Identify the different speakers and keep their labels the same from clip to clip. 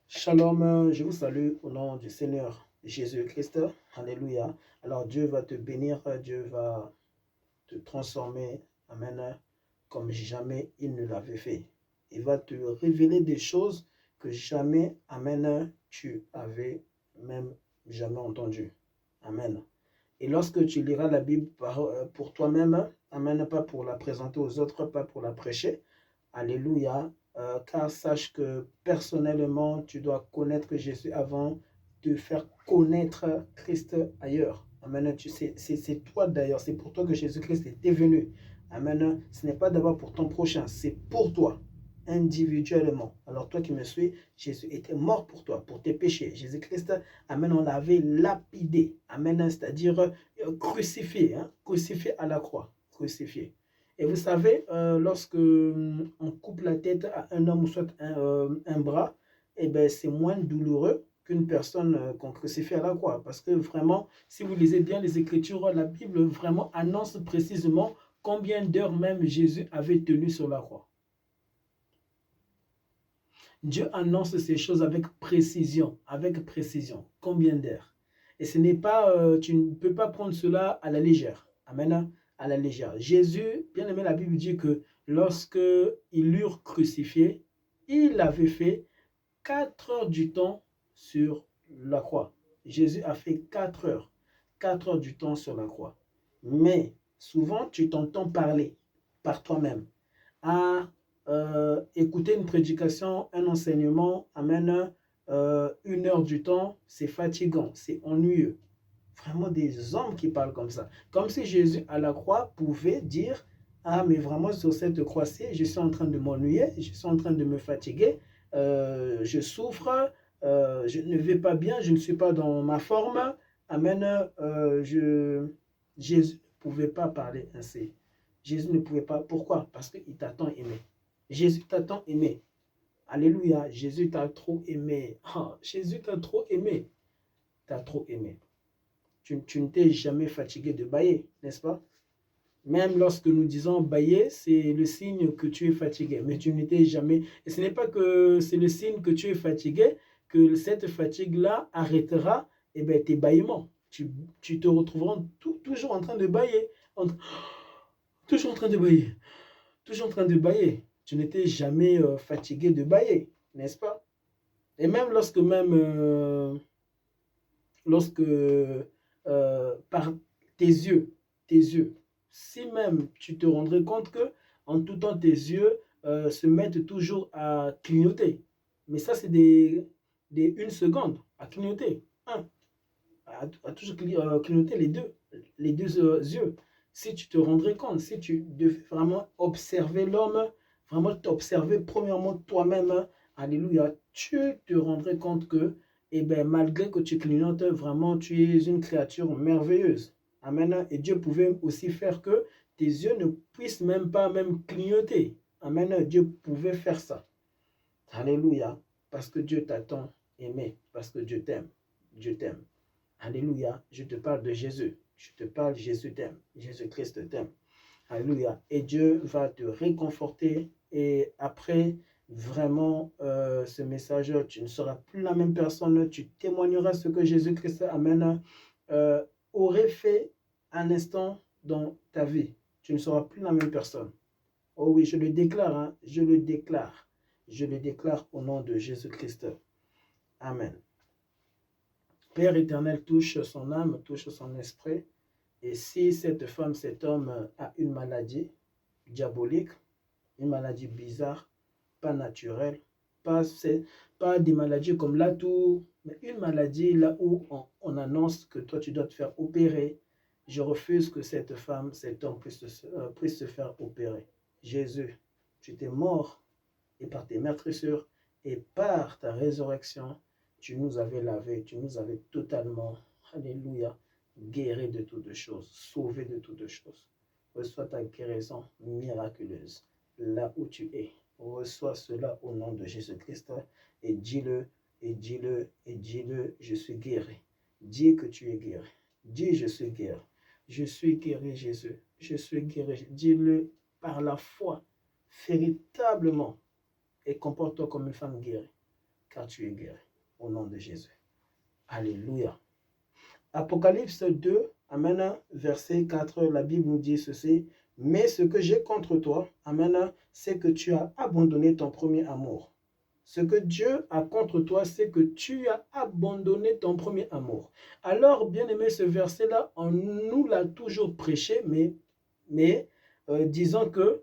Speaker 1: Shalom, je vous salue au nom du Seigneur Jésus-Christ. Alléluia. Alors Dieu va te bénir, Dieu va te transformer, amen, comme jamais il ne l'avait fait. Il va te révéler des choses que jamais, amen, tu avais même jamais entendues. Amen. Et lorsque tu liras la Bible pour toi-même, amen, pas pour la présenter aux autres, pas pour la prêcher, alléluia, car sache que personnellement, tu dois connaître Jésus avant de faire connaître Christ ailleurs. Amen. C'est toi d'ailleurs, c'est pour toi que Jésus-Christ était venu. Amen. Ce n'est pas d'abord pour ton prochain, c'est pour toi, individuellement. Alors toi qui me suis, Jésus était mort pour toi, pour tes péchés. Jésus-Christ, amen, on l'avait lapidé. Amen, c'est-à-dire crucifié, hein, crucifié à la croix, crucifié. Et vous savez, lorsque on coupe la tête à un homme ou soit un bras, eh ben, c'est moins douloureux qu'une personne qu'on crucifie à la croix. Parce que vraiment, si vous lisez bien les Écritures, la Bible vraiment annonce précisément combien d'heures même Jésus avait tenu sur la croix. Dieu annonce ces choses avec précision, combien d'heures. Et ce n'est pas, tu ne peux pas prendre cela à la légère. Amen. À la légère. Jésus, bien aimé, la Bible dit que lorsque ils l'eurent crucifié, il avait fait 4 heures du temps sur la croix. Jésus a fait 4 heures du temps sur la croix. Mais souvent, tu t'entends parler par toi-même. Écouter une prédication, un enseignement, amen, 1 heure du temps, c'est fatigant, c'est ennuyeux. Vraiment des hommes qui parlent comme ça. Comme si Jésus à la croix pouvait dire, ah mais vraiment sur cette croix-ci, je suis en train de m'ennuyer, je suis en train de me fatiguer, je souffre, je ne vais pas bien, je ne suis pas dans ma forme. Amen. Jésus ne pouvait pas parler ainsi. Jésus ne pouvait pas. Pourquoi? Parce qu'il t'a tant aimé. Jésus t'a tant aimé. Alléluia. Jésus t'a trop aimé. Oh, Jésus t'a trop aimé. T'as trop aimé. Tu ne t'es jamais fatigué de bâiller, n'est-ce pas? Même lorsque nous disons bâiller, c'est le signe que tu es fatigué. Mais tu n'étais jamais... Et ce n'est pas que c'est le signe que tu es fatigué, que cette fatigue-là arrêtera tes bâillements. Tu te retrouveras toujours en train de bâiller. Toujours en train de bâiller. Toujours en train de bâiller. Tu n'étais jamais fatigué de bâiller, n'est-ce pas? Et même lorsque par tes yeux, si même tu te rendrais compte que en tout temps tes yeux se mettent toujours à clignoter. Mais ça, c'est des 1 seconde à clignoter. À toujours clignoter les deux yeux. Si tu te rendrais compte, si tu devais vraiment observer l'homme, vraiment t'observer premièrement toi-même, alléluia, tu te rendrais compte que, malgré que tu clignotes, vraiment tu es une créature merveilleuse. Amen. Et Dieu pouvait aussi faire que tes yeux ne puissent même pas clignoter. Amen. Dieu pouvait faire ça. Alléluia. Parce que Dieu t'a tant aimé, parce que Dieu t'aime. Dieu t'aime. Alléluia, je te parle de Jésus. Je te parle, Jésus t'aime. Jésus-Christ t'aime. Alléluia. Et Dieu va te réconforter. Et après, vraiment, ce message, tu ne seras plus la même personne. Tu témoigneras ce que Jésus-Christ amène, aurait fait un instant dans ta vie. Tu ne seras plus la même personne. Oh oui, je le déclare, hein, je le déclare. Je le déclare au nom de Jésus-Christ. Amen. Père éternel, touche son âme, touche son esprit. Et si cette femme, cet homme a une maladie diabolique, une maladie bizarre, pas naturelle, pas des maladies comme la toux, mais une maladie là où on annonce que toi tu dois te faire opérer, je refuse que cette femme, cet homme puisse se faire opérer. Jésus, tu t'es mort et par tes meurtrissures et par ta résurrection, tu nous avais lavé, tu nous avais totalement, alléluia, guéri de toutes choses, sauvé de toutes choses. Reçois ta guérison miraculeuse là où tu es. Reçois cela au nom de Jésus-Christ et dis-le, et dis-le, et dis-le, je suis guéri. Dis que tu es guéri. Dis, je suis guéri. Je suis guéri, Jésus. Je suis guéri. Dis-le par la foi, véritablement, et comporte-toi comme une femme guérie. car tu es guéri. Au nom de Jésus. Alléluia. Apocalypse 2, Amen, verset 4, la Bible nous dit ceci. Mais ce que j'ai contre toi, Amen, c'est que tu as abandonné ton premier amour. Ce que Dieu a contre toi, c'est que tu as abandonné ton premier amour. Alors, bien aimé, ce verset-là, on nous l'a toujours prêché, mais disons que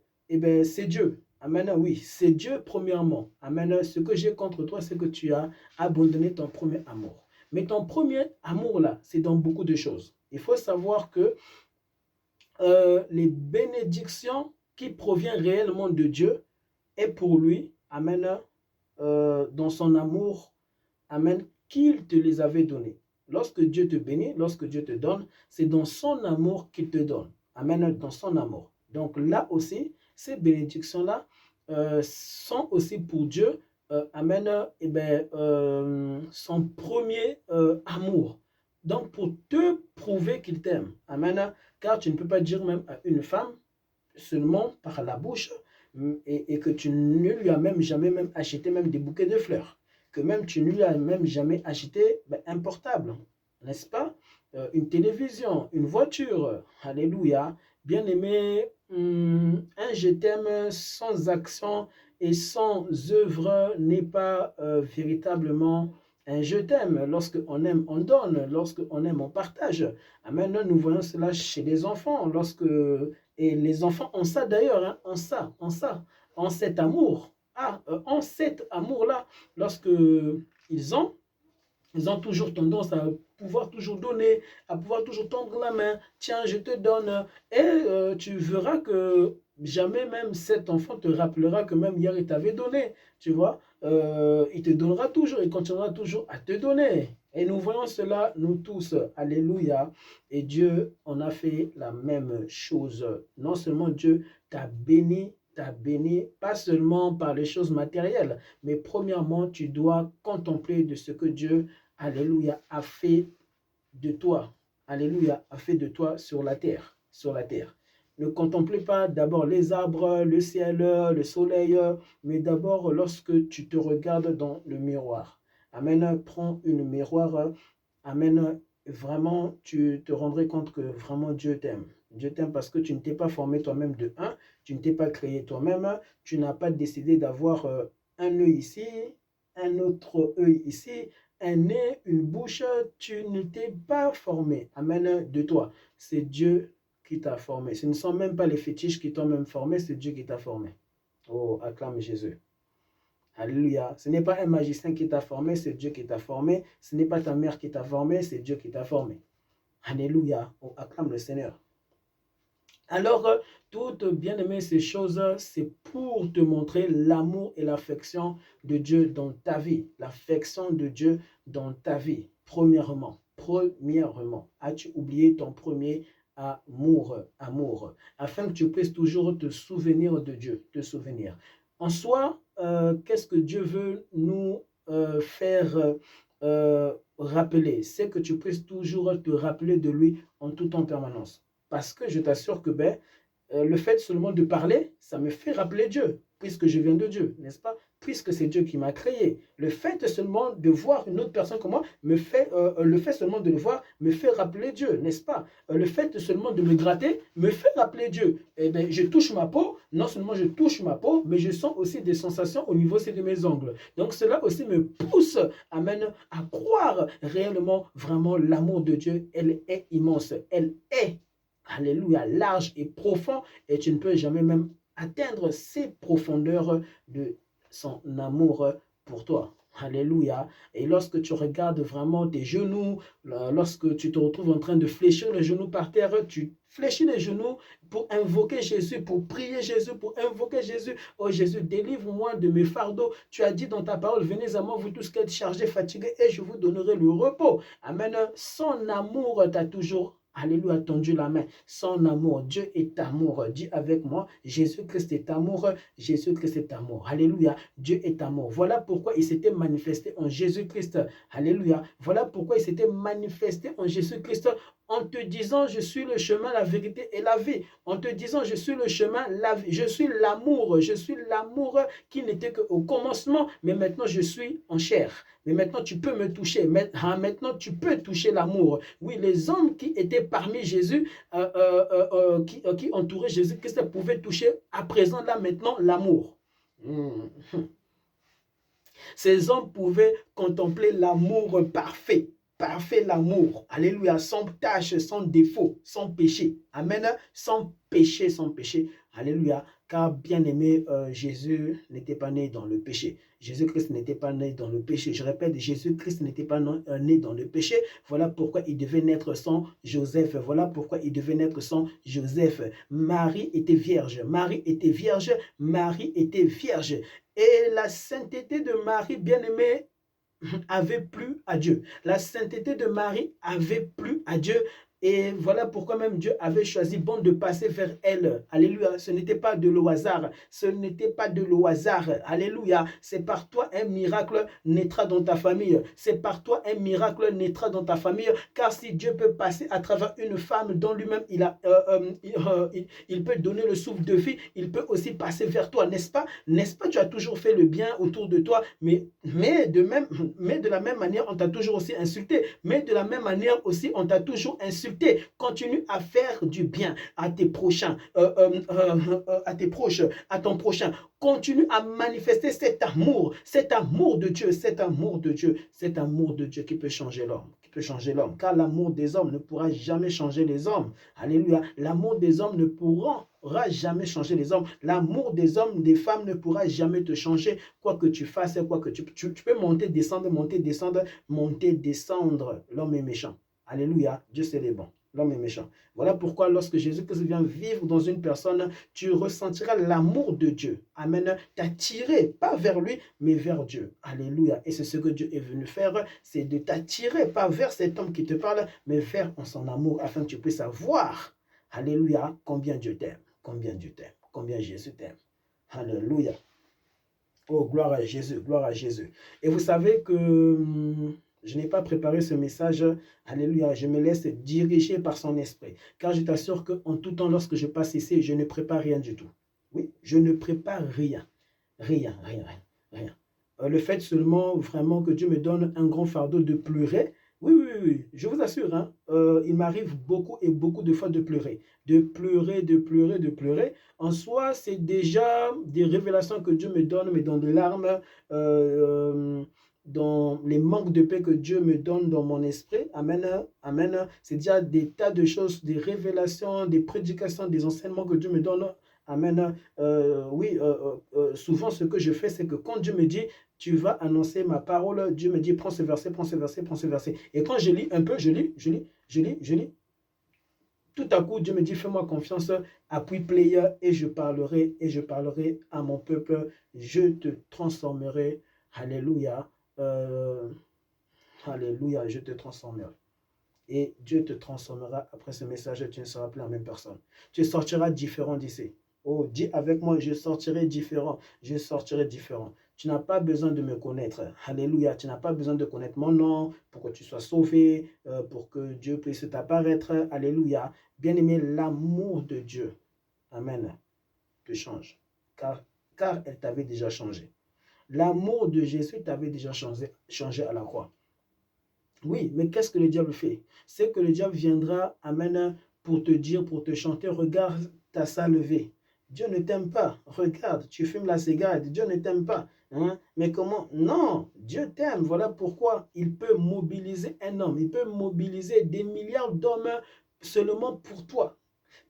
Speaker 1: c'est Dieu. Amen, oui, c'est Dieu premièrement. Amen, ce que j'ai contre toi, c'est que tu as abandonné ton premier amour. Mais ton premier amour-là, c'est dans beaucoup de choses. Il faut savoir que les bénédictions qui proviennent réellement de Dieu est pour lui, Amen, dans son amour, Amen, qu'il te les avait donnés. Lorsque Dieu te bénit, lorsque Dieu te donne, c'est dans son amour qu'il te donne. Amen, dans son amour. Donc là aussi, ces bénédictions-là sont aussi pour Dieu, Amen, son premier amour. Donc pour te prouver qu'il t'aime, Amen, car tu ne peux pas dire même à une femme seulement par la bouche, et que tu ne lui as même jamais même acheté même des bouquets de fleurs, que même tu ne lui as même jamais acheté un portable, n'est-ce pas? Une télévision, une voiture, alléluia, bien aimé, un je t'aime sans action et sans œuvre n'est pas véritablement un je t'aime. Lorsqu'on aime, on donne. Lorsqu'on aime, on partage. Amen. Nous voyons cela chez les enfants. Et les enfants ont ça d'ailleurs, hein, ont cet amour. En cet amour-là, lorsque ils ont toujours tendance à pouvoir toujours donner, à pouvoir toujours tendre la main. Tiens, je te donne. Et tu verras que jamais même cet enfant te rappellera que même hier il t'avait donné. Tu vois, il te donnera toujours, il continuera toujours à te donner. Et nous voyons cela, nous tous, alléluia. Et Dieu en a fait la même chose. Non seulement Dieu t'a béni, pas seulement par les choses matérielles, mais premièrement, tu dois contempler de ce que Dieu, alléluia, a fait de toi. Alléluia, a fait de toi sur la terre. Ne contemplez pas d'abord les arbres, le ciel, le soleil, mais d'abord lorsque tu te regardes dans le miroir. Amen, prends une miroir. Amen, vraiment, tu te rendrais compte que vraiment Dieu t'aime. Dieu t'aime parce que tu ne t'es pas formé toi-même de un, tu ne t'es pas créé toi-même, tu n'as pas décidé d'avoir un œil ici, un autre œil ici, un nez, une bouche, tu ne t'es pas formé. Amen, de toi. C'est Dieu qui t'a formé. Ce ne sont même pas les fétiches qui t'ont même formé, c'est Dieu qui t'a formé. Oh, acclame Jésus. Alléluia. Ce n'est pas un magicien qui t'a formé, c'est Dieu qui t'a formé. Ce n'est pas ta mère qui t'a formé, c'est Dieu qui t'a formé. Alléluia. Oh, acclame le Seigneur. Alors, toutes bien aimées ces choses, c'est pour te montrer l'amour et l'affection de Dieu dans ta vie. L'affection de Dieu dans ta vie. Premièrement, as-tu oublié ton premier amour, afin que tu puisses toujours te souvenir de Dieu, En soi, qu'est-ce que Dieu veut nous faire rappeler? C'est que tu puisses toujours te rappeler de lui en tout temps, en permanence. Parce que je t'assure que le fait seulement de parler, ça me fait rappeler Dieu, puisque je viens de Dieu, n'est-ce pas? Puisque c'est Dieu qui m'a créé. Le fait seulement de voir une autre personne comme moi, le fait seulement de le voir me fait rappeler Dieu, n'est-ce pas? Le fait seulement de me gratter me fait rappeler Dieu. Eh bien, je touche ma peau, non seulement je touche ma peau, mais je sens aussi des sensations au niveau de mes ongles. Donc cela aussi me pousse à croire réellement, vraiment, l'amour de Dieu, elle est immense, elle est, alléluia, large et profond, et tu ne peux jamais même atteindre ces profondeurs de son amour pour toi. Alléluia. Et lorsque tu regardes vraiment tes genoux, lorsque tu te retrouves en train de fléchir les genoux par terre, tu fléchis les genoux pour invoquer Jésus, pour prier Jésus, pour invoquer Jésus. Oh Jésus, délivre-moi de mes fardeaux. Tu as dit dans ta parole, venez à moi, vous tous qui êtes chargés, fatigués, et je vous donnerai le repos. Amen. Son amour t'a toujours, alléluia, tendu la main. Son amour, Dieu est amour. Dis avec moi, Jésus-Christ est amour, Jésus-Christ est amour. Alléluia, Dieu est amour. Voilà pourquoi il s'était manifesté en Jésus-Christ. Alléluia. Voilà pourquoi il s'était manifesté en Jésus-Christ en te disant, je suis le chemin, la vérité et la vie. En te disant, je suis le chemin, la vie. Je suis l'amour. Je suis l'amour qui n'était qu'au commencement, mais maintenant je suis en chair. Mais maintenant tu peux me toucher. Maintenant tu peux toucher l'amour. Oui, les hommes qui étaient parmi Jésus, qui entouraient Jésus-Christ pouvaient toucher à présent, là, maintenant, l'amour. Ces hommes pouvaient contempler l'amour parfait. Parfait l'amour. Alléluia. Sans tâche, sans défaut, sans péché. Amen. Sans péché, sans péché. Alléluia. Car bien aimé, Jésus n'était pas né dans le péché. Jésus-Christ n'était pas né dans le péché. Je répète, Jésus-Christ n'était pas né dans le péché. Voilà pourquoi il devait naître sans Joseph. Voilà pourquoi il devait naître sans Joseph. Marie était vierge. Marie était vierge. Marie était vierge. Et la sainteté de Marie, bien-aimée, avait plu à Dieu. La sainteté de Marie avait plu à Dieu. Et voilà pourquoi même Dieu avait choisi bon de passer vers elle. Alléluia. Ce n'était pas de le hasard. Ce n'était pas de le hasard. Alléluia. C'est par toi un miracle naîtra dans ta famille. C'est par toi un miracle naîtra dans ta famille. Car si Dieu peut passer à travers une femme dont lui-même il peut donner le souffle de vie, il peut aussi passer vers toi, n'est-ce pas? N'est-ce pas? Tu as toujours fait le bien autour de toi, mais de la même manière, on t'a toujours aussi insulté. Mais de la même manière aussi, on t'a toujours insulté. Continue à faire du bien à tes prochains, à tes proches, à ton prochain. Continue à manifester cet amour de Dieu, cet amour de Dieu, cet amour de Dieu qui peut changer l'homme, qui peut changer l'homme. Car l'amour des hommes ne pourra jamais changer les hommes. Alléluia. L'amour des hommes ne pourra jamais changer les hommes. L'amour des hommes, des femmes ne pourra jamais te changer. Quoi que tu fasses, quoi que tu peux monter, descendre, monter, descendre, monter, descendre. L'homme est méchant. Alléluia, Dieu c'est les bons. L'homme est méchant. Voilà pourquoi lorsque Jésus-Christ vient vivre dans une personne, tu ressentiras l'amour de Dieu. Amen. T'attirer, pas vers lui, mais vers Dieu. Alléluia. Et c'est ce que Dieu est venu faire, c'est de t'attirer, pas vers cet homme qui te parle, mais vers son amour, afin que tu puisses savoir, alléluia, combien Dieu t'aime, combien Dieu t'aime, combien Jésus t'aime. Alléluia. Oh, gloire à Jésus, gloire à Jésus. Et vous savez que je n'ai pas préparé ce message, alléluia, je me laisse diriger par son esprit. Car je t'assure qu'en tout temps, lorsque je passe ici, je ne prépare rien du tout. Oui, je ne prépare rien. Rien. Le fait seulement, vraiment, que Dieu me donne un grand fardeau de pleurer, oui, je vous assure, hein, il m'arrive beaucoup et beaucoup de fois de pleurer. De pleurer. En soi, c'est déjà des révélations que Dieu me donne, mais dans des larmes, dans les manques de paix que Dieu me donne dans mon esprit. Amen. Amen. C'est déjà des tas de choses, des révélations, des prédications, des enseignements que Dieu me donne. Amen. Souvent, ce que je fais, c'est que quand Dieu me dit, tu vas annoncer ma parole, Dieu me dit, prends ce verset. Et quand je lis un peu, je lis. Tout à coup, Dieu me dit, fais-moi confiance, appuie player, et je parlerai à mon peuple. Je te transformerai. Alléluia. Alléluia, je te transformerai. Et Dieu te transformera. Après ce message, tu ne seras plus la même personne. Tu sortiras différent d'ici. Oh, dis avec moi, je sortirai différent. Tu n'as pas besoin de me connaître. Alléluia, tu n'as pas besoin de connaître mon nom pour que tu sois sauvé, pour que Dieu puisse t'apparaître. Alléluia. Bien-aimé, l'amour de Dieu, amen, te change. Car elle t'avait déjà changé. L'amour de Jésus t'avait déjà changé à la croix. Oui, mais qu'est-ce que le diable fait? C'est que le diable viendra, amen, pour te dire, pour te chanter, regarde ta salle levée. Dieu ne t'aime pas. Regarde, tu fumes la cigarette. Dieu ne t'aime pas. Hein? Mais comment? Non, Dieu t'aime. Voilà pourquoi il peut mobiliser un homme. Il peut mobiliser des milliards d'hommes seulement pour toi.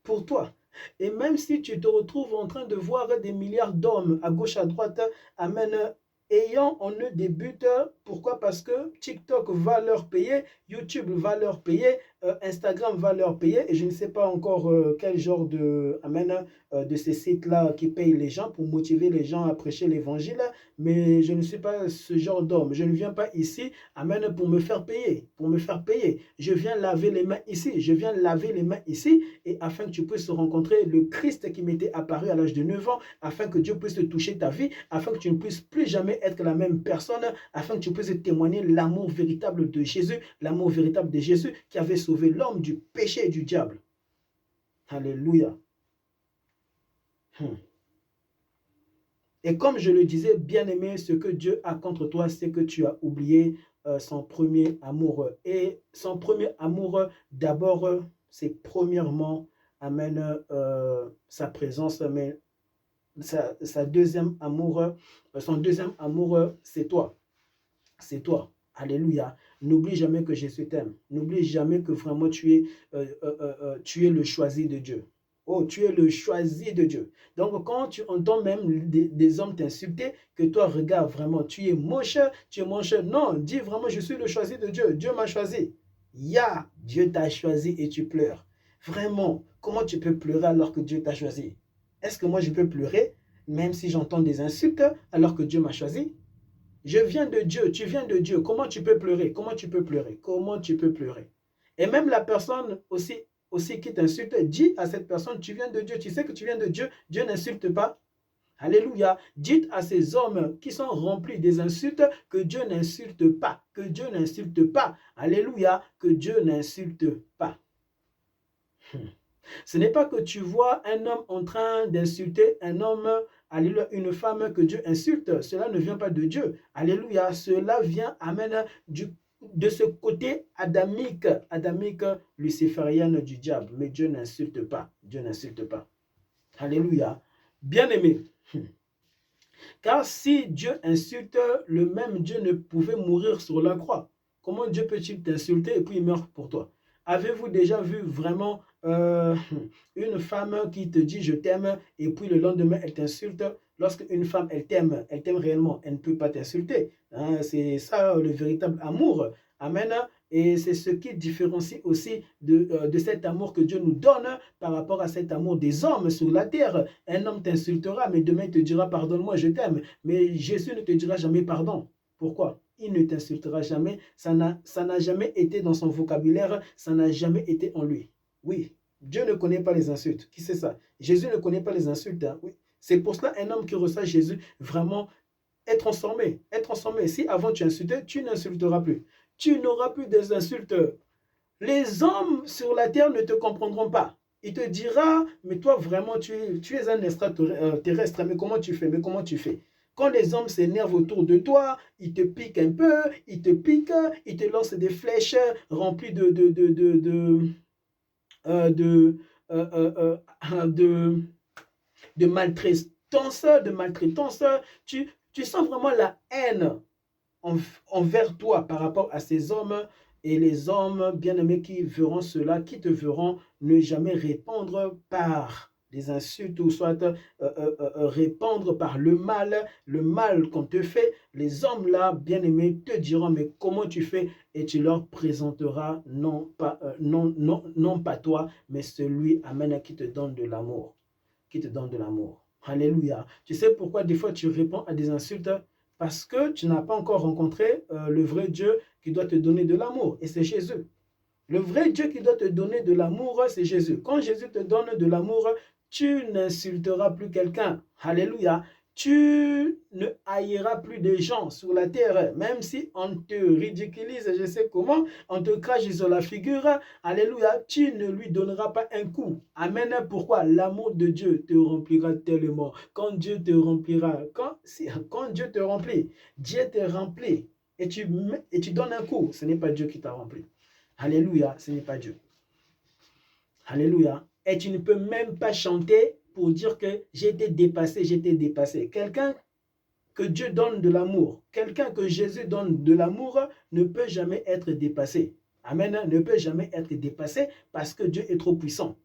Speaker 1: Pour toi. Et même si tu te retrouves en train de voir des milliards d'hommes à gauche, à droite, amen, ayant en eux des buts. Pourquoi? Parce que TikTok va leur payer, YouTube va leur payer, Instagram va leur payer, et je ne sais pas encore quel genre de, de ces sites-là qui payent les gens pour motiver les gens à prêcher l'évangile, mais je ne suis pas ce genre d'homme. Je ne viens pas ici, amen, pour me faire payer, Je viens laver les mains ici, et afin que tu puisses rencontrer le Christ qui m'était apparu à l'âge de 9 ans, afin que Dieu puisse toucher ta vie, afin que tu ne puisses plus jamais être la même personne afin que tu puisses témoigner l'amour véritable de Jésus, l'amour véritable de Jésus qui avait sauvé l'homme du péché et du diable. Alléluia. Et comme je le disais, bien-aimé, ce que Dieu a contre toi, c'est que tu as oublié son premier amour. Et son premier amour, d'abord, c'est premièrement, amen, sa présence, mais sa deuxième amour, son deuxième amour, c'est toi. C'est toi. Alléluia. N'oublie jamais que Jésus t'aime. N'oublie jamais que vraiment tu es le choisi de Dieu. Oh, tu es le choisi de Dieu. Donc, quand tu entends même des hommes t'insulter, que toi, regarde vraiment, tu es moche, tu es moche. Non, dis vraiment, je suis le choisi de Dieu. Dieu m'a choisi. Dieu t'a choisi et tu pleures. Vraiment, comment tu peux pleurer alors que Dieu t'a choisi? Est-ce que moi, je peux pleurer, même si j'entends des insultes, alors que Dieu m'a choisi? Je viens de Dieu, tu viens de Dieu. Comment tu peux pleurer? Comment tu peux pleurer? Comment tu peux pleurer? Et même la personne aussi qui t'insulte, dis à cette personne, tu viens de Dieu, tu sais que tu viens de Dieu, Dieu n'insulte pas. Alléluia. Dites à ces hommes qui sont remplis des insultes que Dieu n'insulte pas, que Dieu n'insulte pas. Alléluia, que Dieu n'insulte pas. Ce n'est pas que tu vois un homme en train d'insulter un homme, alléluia, une femme que Dieu insulte. Cela ne vient pas de Dieu. Alléluia. Cela vient, amen, de ce côté adamique, luciférien du diable. Mais Dieu n'insulte pas. Dieu n'insulte pas. Alléluia. Bien-aimé. Car si Dieu insulte, le même Dieu ne pouvait mourir sur la croix. Comment Dieu peut-il t'insulter et puis il meurt pour toi? Avez-vous déjà vu vraiment une femme qui te dit je t'aime et puis le lendemain elle t'insulte? Lorsque une femme elle t'aime réellement, elle ne peut pas t'insulter. Hein, c'est ça le véritable amour. Amen. Et c'est ce qui différencie aussi de cet amour que Dieu nous donne par rapport à cet amour des hommes sur la terre. Un homme t'insultera, mais demain il te dira pardonne-moi, je t'aime. Mais Jésus ne te dira jamais pardon. Pourquoi? Il ne t'insultera jamais. Ça n'a jamais été dans son vocabulaire, ça n'a jamais été en lui. Oui, Dieu ne connaît pas les insultes. Qui sait ça? Jésus ne connaît pas les insultes. Hein? Oui. C'est pour cela un homme qui reçoit Jésus vraiment est transformé. Est transformé. Si avant tu insultais, tu n'insulteras plus. Tu n'auras plus des insultes. Les hommes sur la terre ne te comprendront pas. Il te dira, mais toi vraiment tu es un extraterrestre, mais comment tu fais? Mais comment tu fais? Quand les hommes s'énervent autour de toi, ils te piquent un peu, ils te piquent, ils te lancent des flèches remplies de maltraitance, tu sens vraiment la haine envers toi par rapport à ces hommes. Et les hommes bien-aimés qui verront cela, qui te verront ne jamais répondre par des insultes ou soit répondre par le mal qu'on te fait. Les hommes là, bien-aimés, te diront mais comment tu fais? Et tu leur présenteras non pas toi, mais celui, amen, qui te donne de l'amour. Qui te donne de l'amour. Alléluia. Tu sais pourquoi des fois tu réponds à des insultes? Parce que tu n'as pas encore rencontré le vrai Dieu qui doit te donner de l'amour. Et c'est Jésus. Le vrai Dieu qui doit te donner de l'amour, c'est Jésus. Quand Jésus te donne de l'amour, tu n'insulteras plus quelqu'un. Alléluia. Tu ne haïras plus de gens sur la terre, même si on te ridiculise, je sais comment, on te crache sur la figure. Alléluia, tu ne lui donneras pas un coup. Amen. Pourquoi? L'amour de Dieu te remplira tellement. Quand Dieu te remplira, quand Dieu te remplit, Dieu te remplit et tu donnes un coup, ce n'est pas Dieu qui t'a rempli. Alléluia, ce n'est pas Dieu. Alléluia. Et tu ne peux même pas chanter pour dire que j'ai été dépassé, j'ai été dépassé. Quelqu'un que Dieu donne de l'amour, quelqu'un que Jésus donne de l'amour ne peut jamais être dépassé. Amen, ne peut jamais être dépassé parce que Dieu est trop puissant.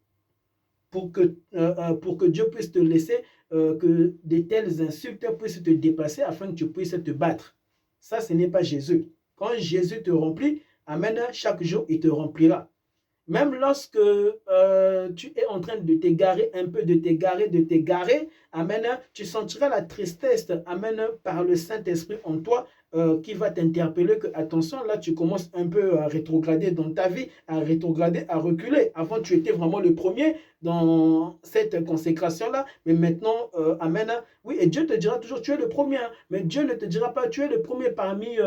Speaker 1: Pour que Dieu puisse te laisser, que de telles insultes puissent te dépasser afin que tu puisses te battre. Ça, ce n'est pas Jésus. Quand Jésus te remplit, amen, chaque jour, il te remplira. Même lorsque tu es en train de t'égarer, un peu de t'égarer, amen, tu sentiras la tristesse, amen, par le Saint-Esprit en toi, qui va t'interpeller que, attention, là, tu commences un peu à rétrograder dans ta vie, à rétrograder, à reculer. Avant, tu étais vraiment le premier dans cette consécration-là, mais maintenant, Amen. Oui, et Dieu te dira toujours, tu es le premier, hein, mais Dieu ne te dira pas, tu es le premier parmi,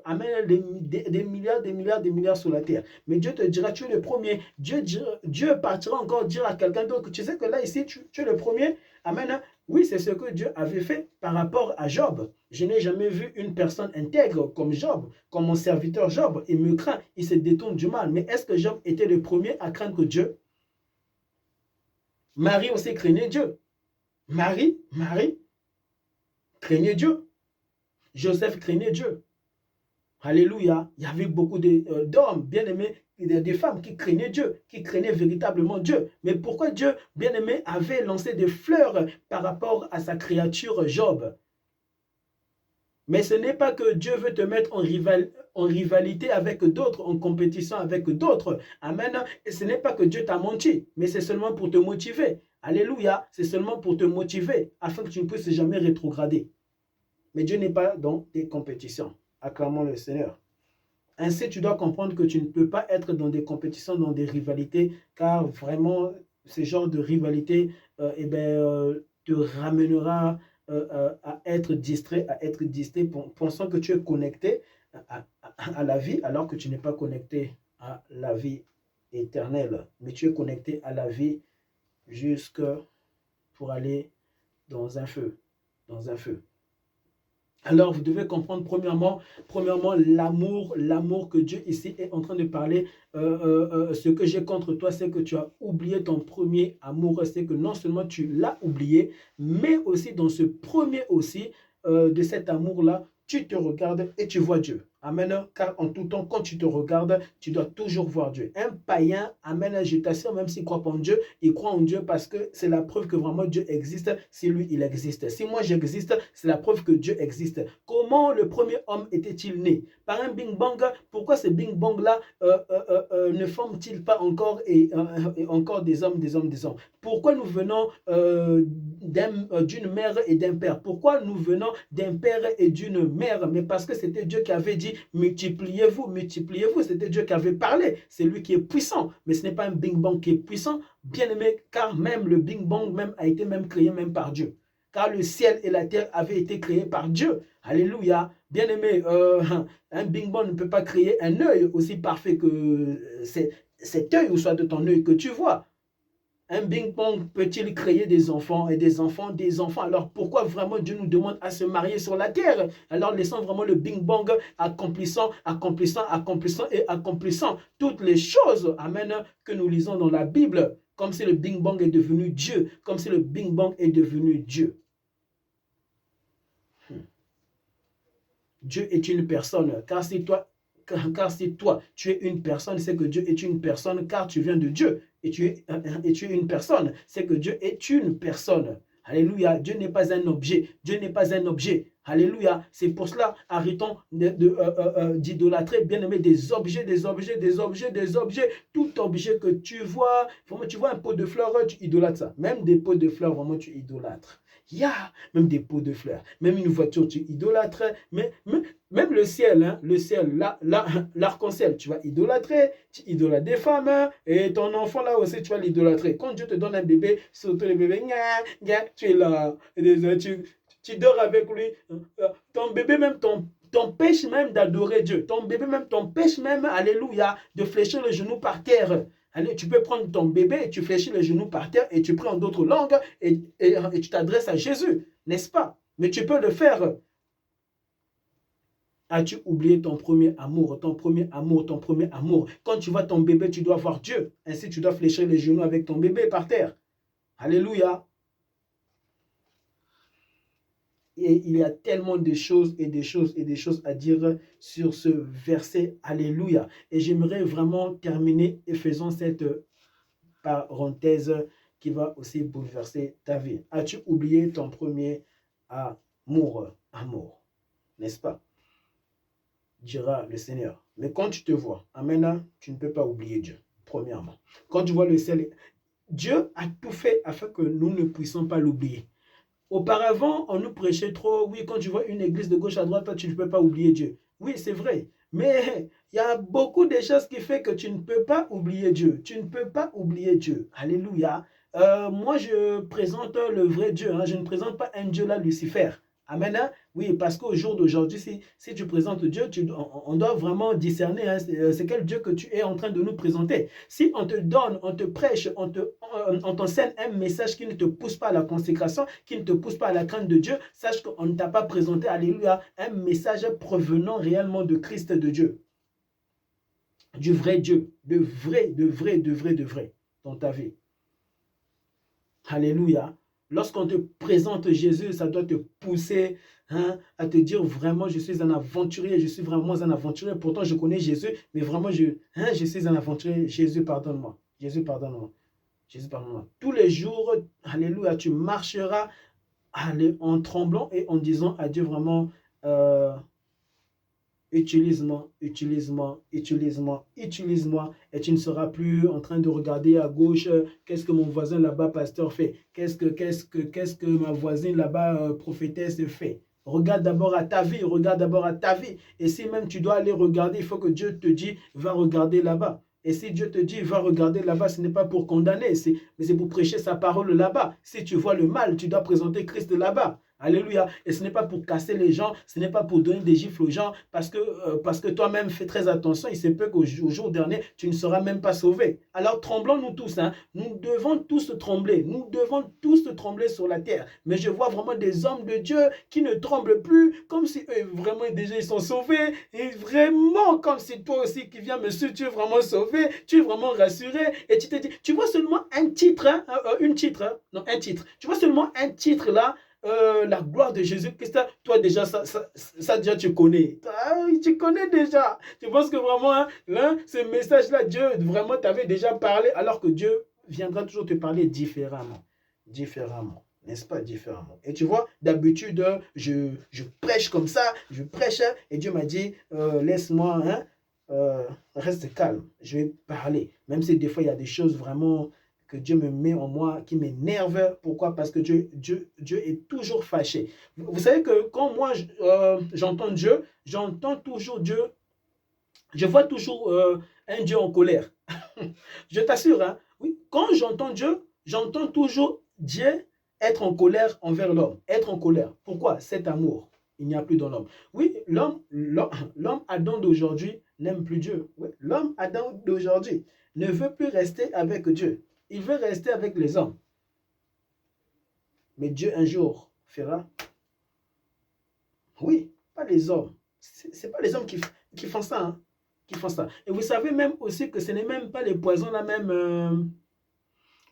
Speaker 1: Amen, des milliards, des milliards, des milliards sur la terre. Mais Dieu te dira, tu es le premier. Dieu partira encore dire à quelqu'un d'autre, tu sais que là, ici, tu es le premier. Amen. Oui, c'est ce que Dieu avait fait par rapport à Job. Je n'ai jamais vu une personne intègre comme Job, comme mon serviteur Job. Il me craint, il se détourne du mal. Mais est-ce que Job était le premier à craindre Dieu? Marie aussi craignait Dieu. Marie craignait Dieu. Joseph craignait Dieu. Alléluia. Il y avait beaucoup d'hommes bien-aimés, des femmes qui craignaient Dieu, qui craignaient véritablement Dieu. Mais pourquoi Dieu, bien-aimé, avait lancé des fleurs par rapport à sa créature Job? Mais ce n'est pas que Dieu veut te mettre en rivalité avec d'autres, en compétition avec d'autres. Amen. Et ce n'est pas que Dieu t'a menti, mais c'est seulement pour te motiver. Alléluia. C'est seulement pour te motiver, afin que tu ne puisses jamais rétrograder. Mais Dieu n'est pas dans des compétitions. Acclamons le Seigneur. Ainsi, tu dois comprendre que tu ne peux pas être dans des compétitions, dans des rivalités, car vraiment, ce genre de rivalité te ramènera à être distrait, pensant que tu es connecté à la vie, alors que tu n'es pas connecté à la vie éternelle, mais tu es connecté à la vie jusque pour aller dans un feu, Alors, vous devez comprendre premièrement l'amour que Dieu ici est en train de parler. Ce que j'ai contre toi, c'est que tu as oublié ton premier amour. C'est que non seulement tu l'as oublié, mais aussi dans ce premier aussi, de cet amour-là, tu te regardes et tu vois Dieu. Amen. Car en tout temps, quand tu te regardes, tu dois toujours voir Dieu. Un païen, amen, je t'assure, même s'il ne croit pas en Dieu, il croit en Dieu parce que c'est la preuve que vraiment Dieu existe. Si lui, il existe. Si moi, j'existe, c'est la preuve que Dieu existe. Comment le premier homme était-il né? Par un Bing Bang. Pourquoi ce Bing Bang-là ne forme-t-il pas encore et encore des hommes? Pourquoi nous venons d'une mère et d'un père? Pourquoi nous venons d'un père et d'une mère? Mais parce que c'était Dieu qui avait dit multipliez-vous, multipliez-vous. C'était Dieu qui avait parlé. C'est lui qui est puissant. Mais ce n'est pas un Bing Bang qui est puissant, bien aimé, car même le Bing Bang même a été même créé même par Dieu. Car le ciel et la terre avaient été créés par Dieu. Alléluia. Bien aimé, un Bing Bang ne peut pas créer un œil aussi parfait que cet œil ou soit de ton œil que tu vois. Un Bing Bang peut-il créer des enfants et des enfants, des enfants? Alors pourquoi vraiment Dieu nous demande à se marier sur la terre? Alors laissons vraiment le Bing Bang accomplissant et accomplissant toutes les choses, amen, que nous lisons dans la Bible, comme si le Bing Bang est devenu Dieu, comme si le Bing Bang est devenu Dieu. Dieu est une personne, car si toi, tu es une personne, c'est que Dieu est une personne, car tu viens de Dieu, et tu es une personne, c'est que Dieu est une personne. Alléluia, Dieu n'est pas un objet, Dieu n'est pas un objet. Alléluia, c'est pour cela, arrêtons d'idolâtrer, bien aimé, des objets, tout objet que tu vois, vraiment, tu vois un pot de fleurs, tu idolâtres ça, même des pots de fleurs, vraiment, tu idolâtres. Il y a même des pots de fleurs, même une voiture, tu idolâtres, mais même le ciel, hein, l'arc-en-ciel, tu vas idolâtrer, tu idolâtres des femmes, hein, et ton enfant là aussi, tu vas l'idolâtrer. Quand Dieu te donne un bébé, surtout le bébé, tu es là, tu dors avec lui, ton bébé même t'empêche même d'adorer Dieu, ton bébé même t'empêche même, alléluia, de fléchir le genou par terre. Allez, tu peux prendre ton bébé et tu fléchis les genoux par terre et tu prends d'autres langues et tu t'adresses à Jésus, n'est-ce pas? Mais tu peux le faire. As-tu oublié ton premier amour, ton premier amour? Quand tu vois ton bébé, tu dois voir Dieu. Ainsi, tu dois fléchir les genoux avec ton bébé par terre. Alléluia. Et il y a tellement de choses à dire sur ce verset. Alléluia. Et j'aimerais vraiment terminer et faisant cette parenthèse qui va aussi bouleverser ta vie. As-tu oublié ton premier amour? N'est-ce pas? Dira le Seigneur. Mais quand tu te vois, amen, tu ne peux pas oublier Dieu, premièrement. Quand tu vois le ciel, Dieu a tout fait afin que nous ne puissions pas l'oublier. Auparavant, on nous prêchait trop, oui, quand tu vois une église de gauche à droite, toi, tu ne peux pas oublier Dieu. Oui, c'est vrai. Mais il y a beaucoup de choses qui font que tu ne peux pas oublier Dieu. Tu ne peux pas oublier Dieu. Alléluia. Moi, je présente le vrai Dieu. Hein. Je ne présente pas un Dieu là, Lucifer. Amen. Hein? Oui, parce qu'au jour d'aujourd'hui, si tu présentes Dieu, on doit vraiment discerner hein, c'est quel Dieu que tu es en train de nous présenter. Si on te donne, on te prêche, on t'enseigne un message qui ne te pousse pas à la consécration, qui ne te pousse pas à la crainte de Dieu, sache qu'on ne t'a pas présenté, alléluia, un message provenant réellement de Christ de Dieu. Du vrai Dieu, de vrai dans ta vie. Alléluia. Lorsqu'on te présente Jésus, ça doit te pousser hein, à te dire vraiment, je suis un aventurier, je suis vraiment un aventurier. Pourtant, je connais Jésus, mais vraiment, je suis un aventurier. Jésus, pardonne-moi. Jésus, pardonne-moi. Jésus, pardonne-moi. Tous les jours, alléluia, tu marcheras en tremblant et en disant à Dieu vraiment, utilise-moi, utilise-moi, utilise-moi, utilise-moi, et tu ne seras plus en train de regarder à gauche, qu'est-ce que mon voisin là-bas, pasteur, fait, qu'est-ce que ma voisine là-bas, prophétesse, fait. Regarde d'abord à ta vie, regarde d'abord à ta vie. Et si même tu dois aller regarder, il faut que Dieu te dise, va regarder là-bas. Et si Dieu te dit, va regarder là-bas, ce n'est pas pour condamner, mais c'est pour prêcher sa parole là-bas. Si tu vois le mal, tu dois présenter Christ là-bas. Alléluia. Et ce n'est pas pour casser les gens, ce n'est pas pour donner des gifles aux gens, parce que toi-même fais très attention. Il se peut qu'au jour dernier, tu ne seras même pas sauvé. Alors tremblons-nous tous. Hein. Nous devons tous trembler. Nous devons tous trembler sur la terre. Mais je vois vraiment des hommes de Dieu qui ne tremblent plus, comme si eux, vraiment déjà ils sont sauvés. Et vraiment comme si toi aussi qui viens, monsieur, tu es vraiment sauvé, tu es vraiment rassuré. Et tu te dis, tu vois seulement un titre, hein, une titre, hein, non, un titre. Tu vois seulement un titre là. La gloire de Jésus-Christ, toi déjà, ça déjà tu connais. Tu connais déjà. Tu penses que vraiment, hein, là, ce message-là, Dieu vraiment t'avait déjà parlé, alors que Dieu viendra toujours te parler différemment. Différemment. N'est-ce pas? Différemment. Et tu vois, d'habitude, je prêche comme ça, je prêche, et Dieu m'a dit, laisse-moi, hein, reste calme, je vais parler. Même si des fois, il y a des choses vraiment que Dieu me met en moi, qui m'énerve. Pourquoi? Parce que Dieu est toujours fâché. Vous savez que quand moi, j'entends Dieu, j'entends toujours Dieu, je vois toujours un Dieu en colère. Je t'assure, hein, oui, quand j'entends Dieu, j'entends toujours Dieu être en colère envers l'homme. Être en colère. Pourquoi? Cet amour. Il n'y a plus dans l'homme. Oui, l'homme Adam d'aujourd'hui n'aime plus Dieu. Oui, l'homme Adam d'aujourd'hui ne veut plus rester avec Dieu. Il veut rester avec les hommes. Mais Dieu un jour fera. Oui, pas les hommes. Ce n'est pas les hommes qui font ça. Hein, qui font ça. Et vous savez même aussi que ce n'est même pas les poisons là même.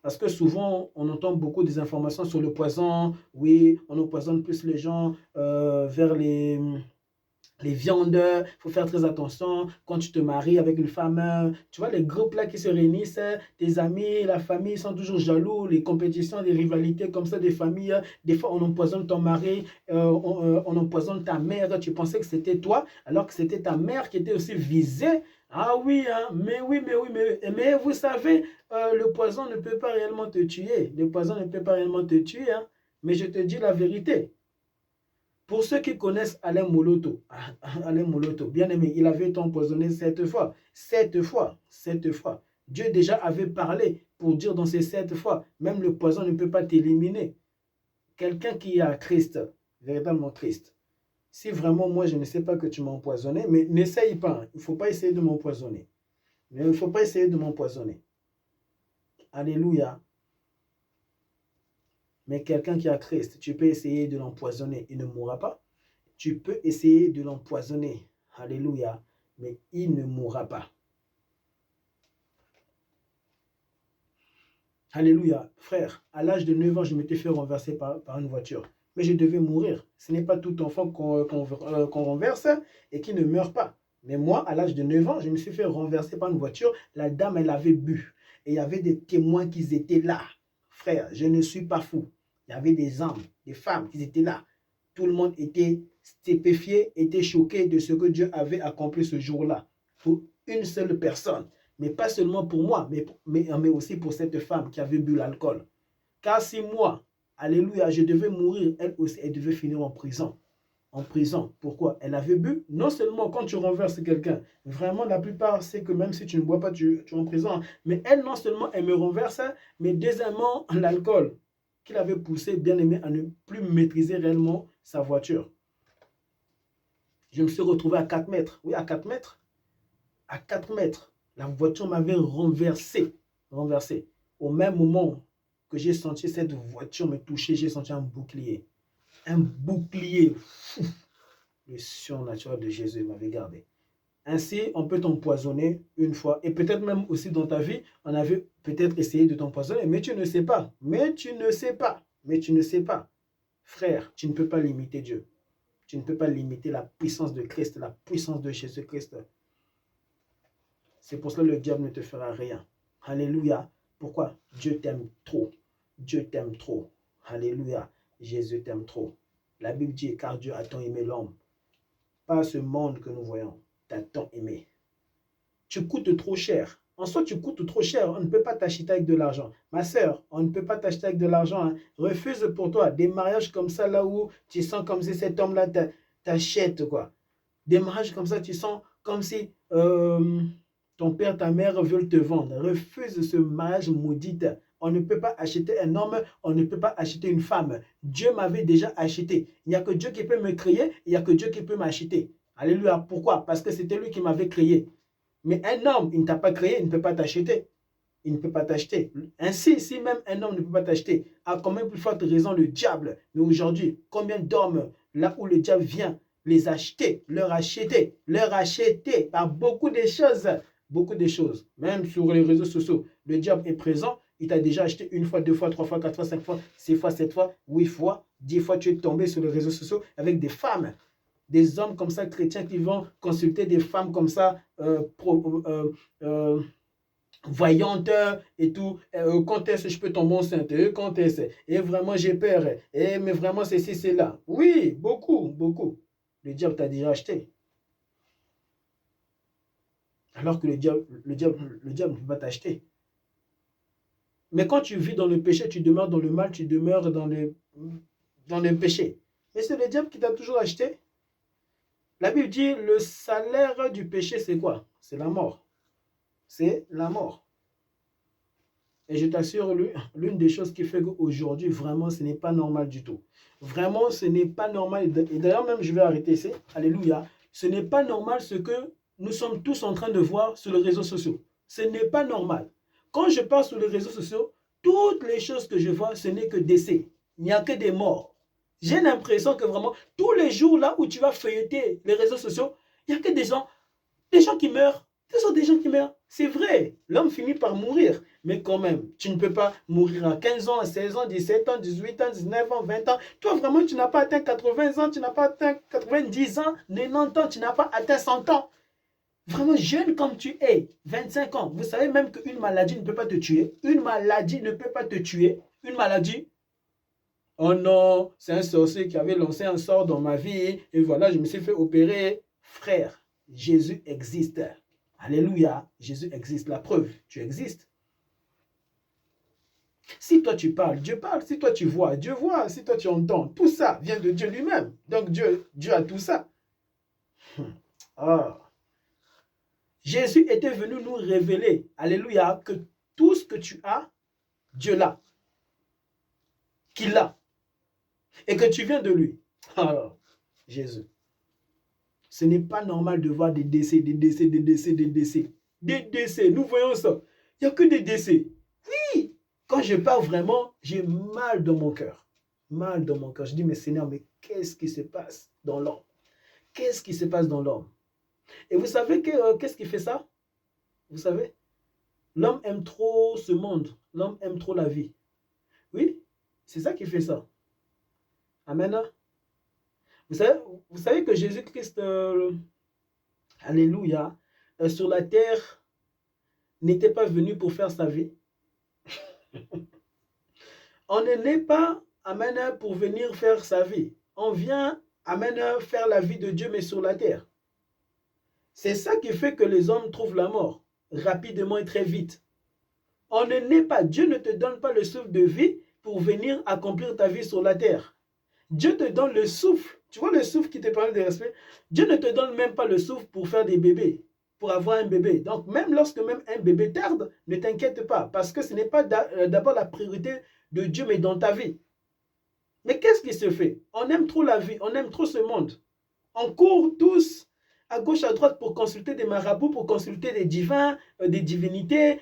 Speaker 1: Parce que souvent, on entend beaucoup des informations sur le poison. Oui, on empoisonne plus les gens vers les viandes, il faut faire très attention quand tu te maries avec une femme. Tu vois, les groupes là qui se réunissent, tes amis, la famille sont toujours jaloux, les compétitions, les rivalités comme ça des familles. Des fois, on empoisonne ton mari, on empoisonne ta mère. Tu pensais que c'était toi, alors que c'était ta mère qui était aussi visée. Ah oui, hein, mais vous savez, le poison ne peut pas réellement te tuer. Le poison ne peut pas réellement te tuer, hein. Mais je te dis la vérité. Pour ceux qui connaissent Alain Moloto, bien aimé, il avait été empoisonné 7 fois. 7 fois, 7 fois. Dieu déjà avait parlé pour dire dans ces 7 fois, même le poison ne peut pas t'éliminer. Quelqu'un qui a Christ, véritablement Christ. Si vraiment moi je ne sais pas que tu m'as empoisonné, mais n'essaye pas, il ne faut pas essayer de m'empoisonner. Il ne faut pas essayer de m'empoisonner. Alléluia. Mais quelqu'un qui a Christ, tu peux essayer de l'empoisonner, il ne mourra pas. Tu peux essayer de l'empoisonner, alléluia, mais il ne mourra pas. Alléluia, frère, à l'âge de 9 ans, je m'étais fait renverser par une voiture. Mais je devais mourir. Ce n'est pas tout enfant qu'on renverse et qui ne meurt pas. Mais moi, à l'âge de 9 ans, je me suis fait renverser par une voiture. La dame, elle avait bu. Et il y avait des témoins qui étaient là. Frère, je ne suis pas fou. Il y avait des hommes, des femmes qui étaient là. Tout le monde était stupéfié, était choqué de ce que Dieu avait accompli ce jour-là. Pour une seule personne. Mais pas seulement pour moi, mais aussi pour cette femme qui avait bu l'alcool. Car si moi, Alléluia, je devais mourir. Elle aussi, elle devait finir en prison. En prison. Pourquoi? Elle avait bu. Non seulement quand tu renverses quelqu'un, vraiment la plupart, c'est que même si tu ne bois pas, tu es en prison. Mais elle, non seulement elle me renverse, mais deuxièmement, l'alcool qu'il avait poussé, bien aimé, à ne plus maîtriser réellement sa voiture. Je me suis retrouvé à 4 mètres. Oui, à 4 mètres. À 4 mètres. La voiture m'avait renversé. Renversé. Au même moment que j'ai senti cette voiture me toucher, j'ai senti un bouclier. Un bouclier. Le surnaturel de Jésus m'avait gardé. Ainsi, on peut t'empoisonner une fois. Et peut-être même aussi dans ta vie, on avait peut-être essayé de t'empoisonner, mais tu ne sais pas. Mais tu ne sais pas. Mais tu ne sais pas. Frère, tu ne peux pas limiter Dieu. Tu ne peux pas limiter la puissance de Christ, la puissance de Jésus-Christ. C'est pour cela que le diable ne te fera rien. Alléluia. Pourquoi? Dieu t'aime trop. Dieu t'aime trop. Alléluia. Jésus t'aime trop. La Bible dit, car Dieu a tant aimé l'homme. Pas ce monde que nous voyons. T'as tant aimé. Tu coûtes trop cher. En soi, tu coûtes trop cher. On ne peut pas t'acheter avec de l'argent. Ma sœur, on ne peut pas t'acheter avec de l'argent. Hein. Refuse pour toi des mariages comme ça, là où tu sens comme si cet homme-là t'achète, quoi. Des mariages comme ça, tu sens comme si ton père, ta mère veulent te vendre. Refuse ce mariage maudit. On ne peut pas acheter un homme, on ne peut pas acheter une femme. Dieu m'avait déjà acheté. Il n'y a que Dieu qui peut me créer, il n'y a que Dieu qui peut m'acheter. Alléluia. Pourquoi? Parce que c'était lui qui m'avait créé. Mais un homme, il ne t'a pas créé, il ne peut pas t'acheter. Il ne peut pas t'acheter. Ainsi, si même un homme ne peut pas t'acheter, à combien plus forte raison le diable? Mais aujourd'hui, combien d'hommes, là où le diable vient, les acheter, leur acheter par beaucoup de choses. Beaucoup de choses. Même sur les réseaux sociaux, le diable est présent. Il t'a déjà acheté une fois, deux fois, trois fois, quatre fois, cinq fois, six fois, sept fois, huit fois, 10 fois. Tu es tombé sur les réseaux sociaux avec des femmes. Des hommes comme ça, chrétiens, qui vont consulter des femmes comme ça, voyantes et tout. Quand est-ce que je peux tomber enceinte? Quand est-ce? Et vraiment, j'ai peur. Et, mais vraiment, c'est ci, c'est là. Oui, beaucoup, beaucoup. Le diable t'a déjà acheté. Alors que le diable ne peut pas t'acheter. Mais quand tu vis dans le péché, tu demeures dans le mal, tu demeures dans le péché. Mais c'est le diable qui t'a toujours acheté. La Bible dit, le salaire du péché, c'est quoi? C'est la mort. C'est la mort. Et je t'assure, l'une des choses qui fait qu'aujourd'hui, vraiment, ce n'est pas normal du tout. Vraiment, ce n'est pas normal. Et d'ailleurs, même, je vais arrêter ici. Alléluia. Ce n'est pas normal ce que nous sommes tous en train de voir sur les réseaux sociaux. Ce n'est pas normal. Quand je parle sur les réseaux sociaux, toutes les choses que je vois, ce n'est que décès. Il n'y a que des morts. J'ai l'impression que vraiment, tous les jours là où tu vas feuilleter les réseaux sociaux, il n'y a que des gens qui meurent. Ce sont des gens qui meurent. C'est vrai, l'homme finit par mourir. Mais quand même, tu ne peux pas mourir à 15 ans, à 16 ans, 17 ans, 18 ans, 19 ans, 20 ans. Toi, vraiment, tu n'as pas atteint 80 ans, tu n'as pas atteint 90 ans, 90 ans, tu n'as pas atteint 100 ans. Vraiment jeune comme tu es, 25 ans. Vous savez même qu'une maladie ne peut pas te tuer. Une maladie ne peut pas te tuer. Une maladie. Oh non, c'est un sorcier qui avait lancé un sort dans ma vie. Et voilà, je me suis fait opérer. Frère, Jésus existe. Alléluia, Jésus existe. La preuve, tu existes. Si toi tu parles, Dieu parle. Si toi tu vois, Dieu voit. Si toi tu entends, tout ça vient de Dieu lui-même. Donc Dieu a tout ça. Ah. Jésus était venu nous révéler, alléluia, que tout ce que tu as, Dieu l'a. Qu'il l'a. Et que tu viens de lui. Alors, Jésus. Ce n'est pas normal de voir des décès, des décès, des décès, des décès. Des décès, nous voyons ça. Il n'y a que des décès. Oui. Quand je parle vraiment, j'ai mal dans mon cœur. Mal dans mon cœur. Je dis, mais Seigneur, mais qu'est-ce qui se passe dans l'homme? Qu'est-ce qui se passe dans l'homme? Et vous savez qu'est-ce qui fait ça? Vous savez? L'homme aime trop ce monde. L'homme aime trop la vie. Oui, c'est ça qui fait ça. Amen. Vous savez que Jésus-Christ, alléluia, sur la terre, n'était pas venu pour faire sa vie. On ne naît pas, amen, pour venir faire sa vie. On vient, amen, faire la vie de Dieu, mais sur la terre. C'est ça qui fait que les hommes trouvent la mort rapidement et très vite. On ne naît pas, Dieu ne te donne pas le souffle de vie pour venir accomplir ta vie sur la terre. Dieu te donne le souffle. Tu vois le souffle qui te permet de respirer? Dieu ne te donne même pas le souffle pour faire des bébés, pour avoir un bébé. Donc, même lorsque même un bébé tarde, ne t'inquiète pas, parce que ce n'est pas d'abord la priorité de Dieu, mais dans ta vie. Mais qu'est-ce qui se fait? On aime trop la vie, on aime trop ce monde. On court tous à gauche, à droite pour consulter des marabouts, pour consulter des divins, des divinités,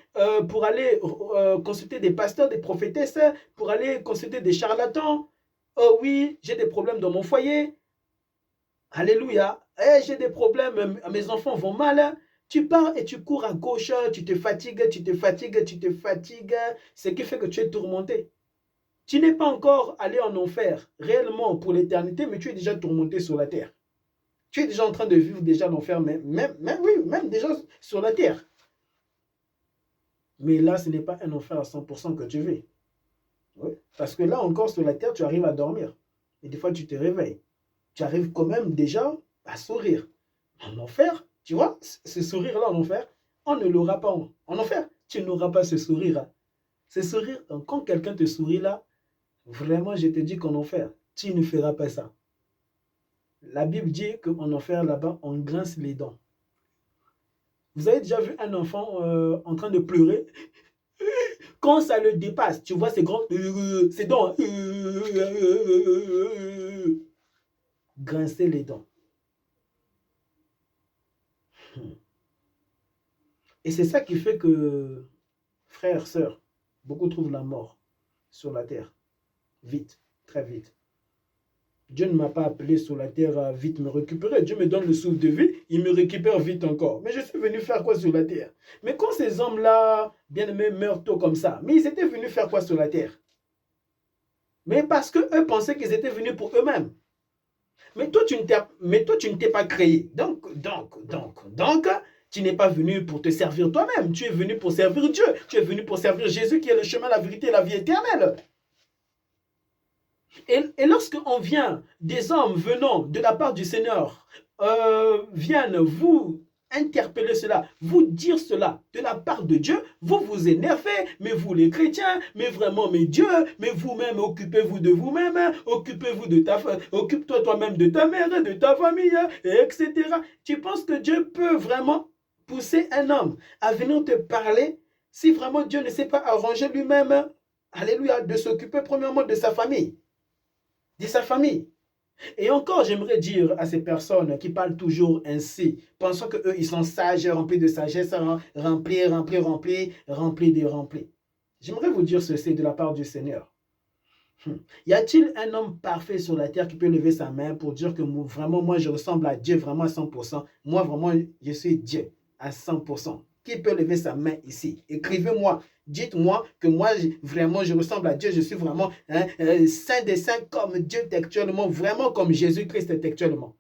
Speaker 1: pour aller consulter des pasteurs, des prophétesses, pour aller consulter des charlatans. Oh oui, j'ai des problèmes dans mon foyer. Alléluia. Eh, j'ai des problèmes, mes enfants vont mal. Tu pars et tu cours à gauche, tu te fatigues, tu te fatigues, tu te fatigues, ce qui fait que tu es tourmenté. Tu n'es pas encore allé en enfer réellement pour l'éternité, mais tu es déjà tourmenté sur la terre. Tu es déjà en train de vivre déjà l'enfer, même déjà sur la terre. Mais là, ce n'est pas un enfer à 100% que tu vis. Oui. Parce que là encore, sur la terre, tu arrives à dormir. Et des fois, tu te réveilles. Tu arrives quand même déjà à sourire. En enfer, tu vois, ce sourire-là en enfer, on ne l'aura pas en enfer. Tu n'auras pas ce sourire-là. Ce sourire, quand quelqu'un te sourit là, vraiment, je te dis qu'en enfer, tu ne feras pas ça. La Bible dit qu'en enfer, là-bas, on grince les dents. Vous avez déjà vu un enfant en train de pleurer? Quand ça le dépasse, tu vois ses grands... ses dents. Grincer les dents. Et c'est ça qui fait que, frères, sœurs, beaucoup trouvent la mort sur la terre. Vite, très vite. Dieu ne m'a pas appelé sur la terre à vite me récupérer. Dieu me donne le souffle de vie, il me récupère vite encore. Mais je suis venu faire quoi sur la terre? Mais quand ces hommes-là, bien aimés, meurent tôt comme ça, mais ils étaient venus faire quoi sur la terre? Mais parce qu'eux pensaient qu'ils étaient venus pour eux-mêmes. Mais toi, tu ne t'es pas créé. Donc, tu n'es pas venu pour te servir toi-même. Tu es venu pour servir Dieu. Tu es venu pour servir Jésus qui est le chemin, la vérité et la vie éternelle. Et lorsqu'on vient, des hommes venant de la part du Seigneur, viennent vous interpeller cela, vous dire cela de la part de Dieu, vous vous énervez, mais vous les chrétiens, mais vraiment, mais Dieu, mais vous-même, occupez-vous de vous-même, occupez-vous de ta famille, occupe-toi toi-même de ta mère, de ta famille, etc. Tu penses que Dieu peut vraiment pousser un homme à venir te parler si vraiment Dieu ne s'est pas arrangé lui-même, alléluia, de s'occuper premièrement de sa famille? De sa famille. Et encore, j'aimerais dire à ces personnes qui parlent toujours ainsi, pensant qu'eux, ils sont sages, remplis de sagesse, remplis. J'aimerais vous dire ceci de la part du Seigneur. Y a-t-il un homme parfait sur la terre qui peut lever sa main pour dire que vraiment, moi, je ressemble à Dieu vraiment à 100%? Moi, vraiment, je suis Dieu à 100%. Qui peut lever sa main ici? Écrivez-moi. Dites-moi que moi, vraiment, je ressemble à Dieu. Je suis vraiment saint des saints comme Dieu textuellement, vraiment comme Jésus-Christ textuellement.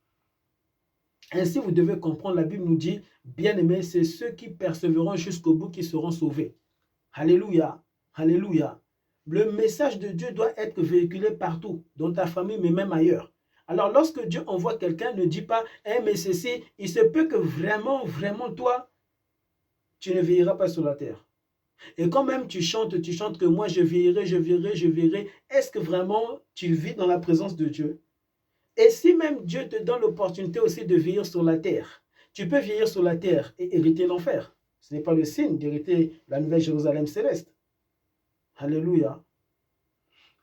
Speaker 1: Ainsi, vous devez comprendre, la Bible nous dit, bien-aimés, c'est ceux qui persévéreront jusqu'au bout qui seront sauvés. Alléluia, alléluia. Le message de Dieu doit être véhiculé partout, dans ta famille, mais même ailleurs. Alors, lorsque Dieu envoie quelqu'un, ne dis pas, mais ceci, il se peut que vraiment, toi, tu ne veilleras pas sur la terre. Et quand même tu chantes que moi je veillerai. Est-ce que vraiment tu vis dans la présence de Dieu? Et si même Dieu te donne l'opportunité aussi de vieillir sur la terre, tu peux vieillir sur la terre et hériter l'enfer. Ce n'est pas le signe d'hériter la nouvelle Jérusalem céleste. Alléluia.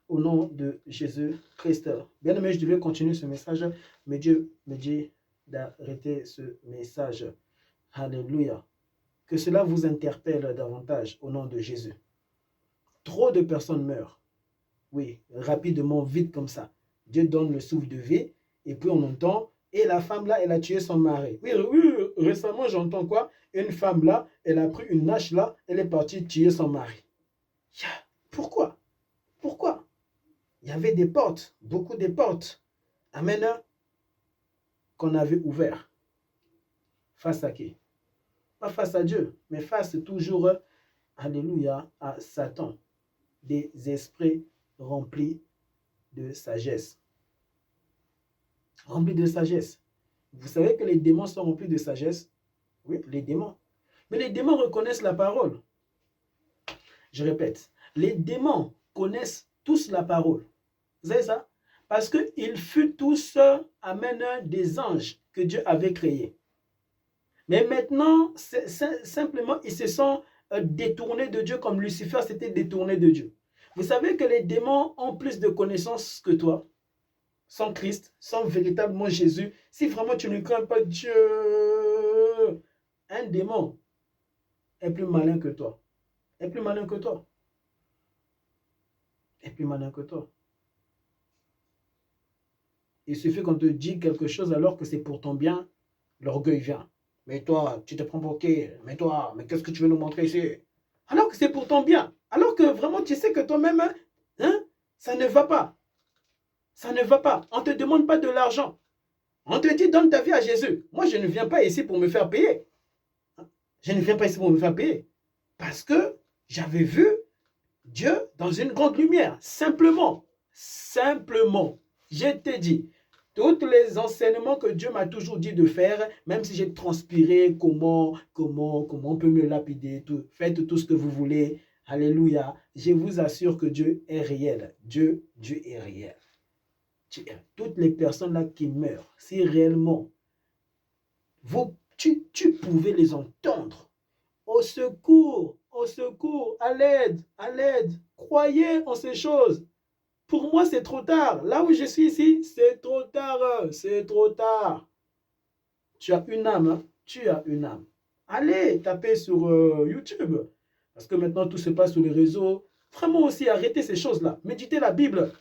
Speaker 1: Au nom de Jésus-Christ. Bien aimé, je devais continuer ce message, mais Dieu me dit d'arrêter ce message. Alléluia. Que cela vous interpelle davantage au nom de Jésus. Trop de personnes meurent. Oui, rapidement, vite comme ça. Dieu donne le souffle de vie et puis on entend, et la femme là, elle a tué son mari. Oui, récemment j'entends quoi? Une femme là, elle a pris une hache là, elle est partie tuer son mari. Pourquoi? Pourquoi? Il y avait des portes, beaucoup de portes. Amen. Qu'on avait ouvertes. Face à qui? Pas face à Dieu, mais face toujours, alléluia, à Satan. Des esprits remplis de sagesse. Remplis de sagesse. Vous savez que les démons sont remplis de sagesse? Oui, les démons. Mais les démons reconnaissent la parole. Je répète, les démons connaissent tous la parole. Vous savez ça? Parce qu'ils furent tous, amen, des anges que Dieu avait créés. Mais maintenant, simplement, ils se sont détournés de Dieu comme Lucifer s'était détourné de Dieu. Vous savez que les démons ont plus de connaissances que toi, sans Christ, sans véritablement Jésus. Si vraiment tu ne crains pas Dieu, un démon est plus malin que toi. Est plus malin que toi. Est plus malin que toi. Il suffit qu'on te dise quelque chose alors que c'est pour ton bien, l'orgueil vient. Mais toi, tu te prends pour qui? Mais toi, mais qu'est-ce que tu veux nous montrer ici? Alors que c'est pour ton bien. Alors que vraiment tu sais que toi-même, hein, ça ne va pas. Ça ne va pas. On ne te demande pas de l'argent. On te dit donne ta vie à Jésus. Moi, je ne viens pas ici pour me faire payer. Je ne viens pas ici pour me faire payer. Parce que j'avais vu Dieu dans une grande lumière. Simplement. Simplement. Je te dis, tous les enseignements que Dieu m'a toujours dit de faire, même si j'ai transpiré, comment on peut me lapider, tout, faites tout ce que vous voulez. Alléluia. Je vous assure que Dieu est réel. Dieu est réel. Toutes les personnes là qui meurent, si réellement tu pouvais les entendre, au secours, à l'aide, croyez en ces choses. Pour moi, c'est trop tard. Là où je suis ici, c'est trop tard, c'est trop tard. Tu as une âme, hein? Tu as une âme. Allez, tapez sur YouTube, parce que maintenant tout se passe sur les réseaux. Vraiment aussi, arrêtez ces choses-là. Méditez la Bible.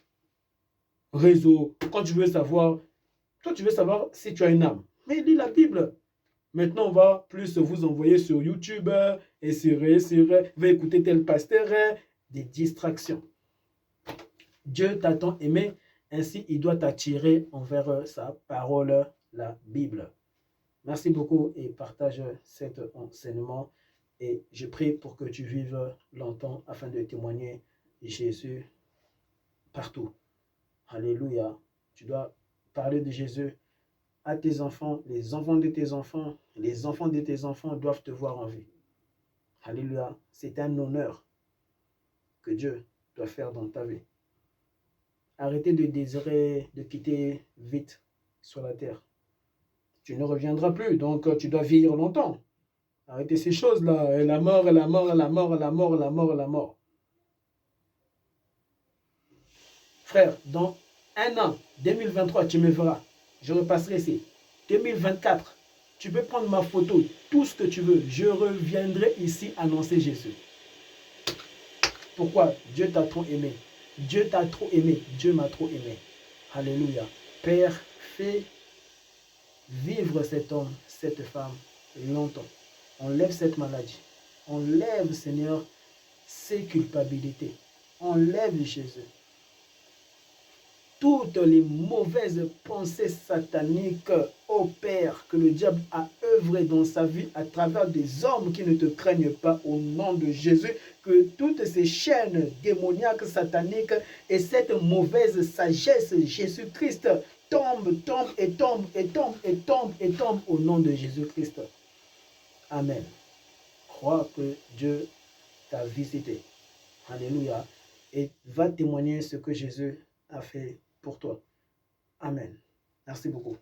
Speaker 1: Réseau, quand tu veux savoir, toi tu veux savoir si tu as une âme, mais lis la Bible. Maintenant on va plus vous envoyer sur YouTube et va écouter tel pasteur, des distractions. Dieu t'a tant aimé, ainsi il doit t'attirer envers sa parole, la Bible. Merci beaucoup et partage cet enseignement et je prie pour que tu vives longtemps afin de témoigner Jésus partout. Alléluia. Tu dois parler de Jésus à tes enfants, les enfants de tes enfants, les enfants de tes enfants doivent te voir en vie. Alléluia. C'est un honneur que Dieu doit faire dans ta vie. Arrêtez de désirer de quitter vite sur la terre. Tu ne reviendras plus, donc tu dois vieillir longtemps. Arrêtez ces choses-là. Et la mort, et la mort, et la mort, et la mort, et la mort, et la mort. Frère, dans un an, 2023, tu me verras. Je repasserai ici. 2024, tu peux prendre ma photo, tout ce que tu veux. Je reviendrai ici annoncer Jésus. Pourquoi? Dieu t'a trop aimé. Dieu t'a trop aimé. Dieu m'a trop aimé. Alléluia. Père, fais vivre cet homme, cette femme longtemps. Enlève cette maladie. Enlève, Seigneur, ces culpabilités. Enlève, Jésus, toutes les mauvaises pensées sataniques, ô Père, que le diable a œuvré dans sa vie à travers des hommes qui ne te craignent pas au nom de Jésus, que toutes ces chaînes démoniaques, sataniques et cette mauvaise sagesse Jésus-Christ tombent au nom de Jésus-Christ. Amen. Crois que Dieu t'a visité. Alléluia. Et va témoigner ce que Jésus a fait pour toi. Amen. Merci beaucoup.